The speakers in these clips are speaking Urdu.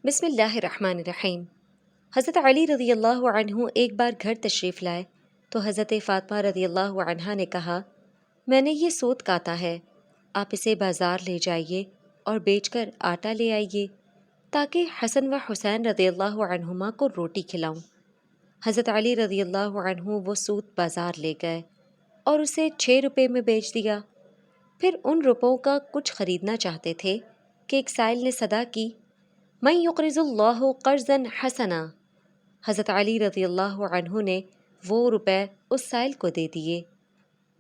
بسم اللہ الرحمن الرحیم۔ حضرت علی رضی اللہ عنہ ایک بار گھر تشریف لائے تو حضرت فاطمہ رضی اللہ عنہا نے کہا، میں نے یہ سوت کاتا ہے، آپ اسے بازار لے جائیے اور بیچ کر آٹا لے آئیے تاکہ حسن و حسین رضی اللہ عنہما کو روٹی کھلاؤں۔ حضرت علی رضی اللہ عنہ وہ سوت بازار لے گئے اور اسے 6 روپے میں بیچ دیا۔ پھر ان روپوں کا کچھ خریدنا چاہتے تھے کہ ایک سائل نے صدا کی، من یقرض اللہ قرضا حسنا۔ حضرت علی رضی اللہ عنہ نے وہ روپے اس سائل کو دے دیے۔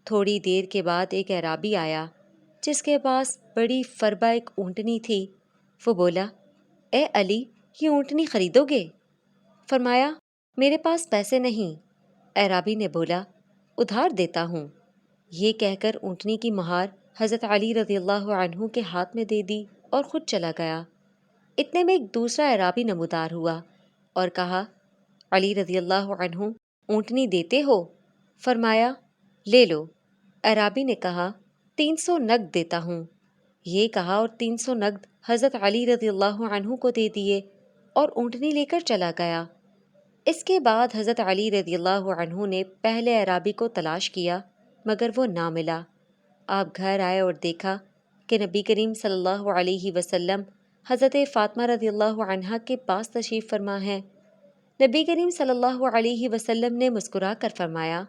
تھوڑی دیر کے بعد ایک اعرابی آیا جس کے پاس بڑی فربا ایک اونٹنی تھی۔ وہ بولا، اے علی، یہ اونٹنی خریدو گے؟ فرمایا، میرے پاس پیسے نہیں۔ اعرابی نے بولا، ادھار دیتا ہوں۔ یہ کہہ کر اونٹنی کی مہار حضرت علی رضی اللہ عنہ کے ہاتھ میں دے دی اور خود چلا گیا۔ اتنے میں ایک دوسرا اعرابی نمودار ہوا اور کہا، علی رضی اللہ عنہ اونٹنی دیتے ہو؟ فرمایا، لے لو۔ اعرابی نے کہا، 300 نقد دیتا ہوں۔ یہ کہا اور 300 نقد حضرت علی رضی اللہ عنہ کو دے دیے اور اونٹنی لے کر چلا گیا۔ اس کے بعد حضرت علی رضی اللہ عنہ نے پہلے اعرابی کو تلاش کیا مگر وہ نہ ملا۔ آپ گھر آئے اور دیکھا کہ نبی کریم صلی اللہ علیہ وسلم حضرت فاطمہ رضی اللہ عنہا کے پاس تشریف فرما ہے۔ نبی کریم صلی اللہ علیہ وسلم نے مسکرا کر فرمایا،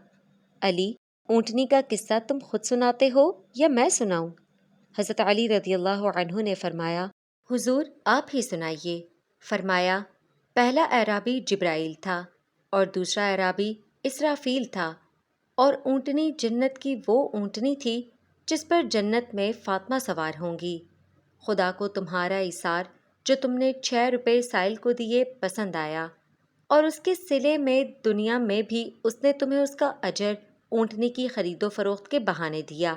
علی، اونٹنی کا قصہ تم خود سناتے ہو یا میں سناؤں؟ حضرت علی رضی اللہ عنہ نے فرمایا، حضور آپ ہی سنائیے۔ فرمایا، پہلا اعرابی جبرائیل تھا اور دوسرا اعرابی اسرافیل تھا، اور اونٹنی جنت کی وہ اونٹنی تھی جس پر جنت میں فاطمہ سوار ہوں گی۔ خدا کو تمہارا ایثار جو تم نے 6 روپے سائل کو دیے پسند آیا، اور اس کے صلے میں دنیا میں بھی اس نے تمہیں اس کا اجر اونٹنی کی خرید و فروخت کے بہانے دیا۔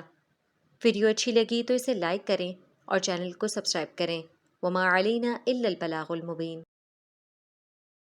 ویڈیو اچھی لگی تو اسے لائک کریں اور چینل کو سبسکرائب کریں۔ وما علینا الا البلاغ المبین۔